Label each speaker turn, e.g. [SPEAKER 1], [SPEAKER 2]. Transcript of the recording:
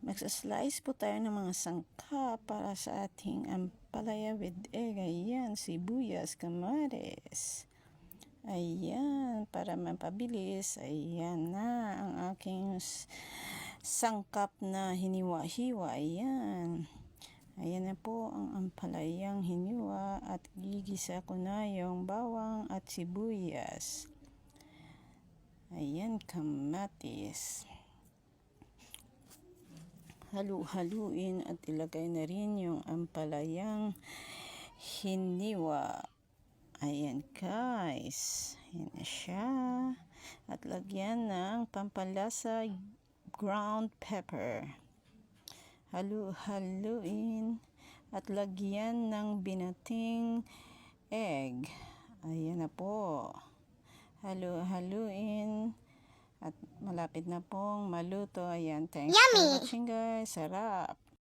[SPEAKER 1] Magsaslice po tayo ng mga sangkap para sa ating ampalaya with egg. Ayan, sibuyas, kamares. Ayan, para mapabilis. Ayan na ang aking sangkap na hiniwa-hiwa. Ayan. Ayan na po ang ampalayang hiniwa at gigisa ko na yung bawang at sibuyas. Ayan, kamatis. Halu-haluin at ilagay na rin yung ampalayang hiniwa. Ayan guys, ayan na siya. At lagyan ng pampalasa ground pepper. Halu-haluin at lagyan ng binating egg. Ayan na po. Halu-haluin. At malapit na pong maluto. Ayan, thanks for watching guys. Sarap!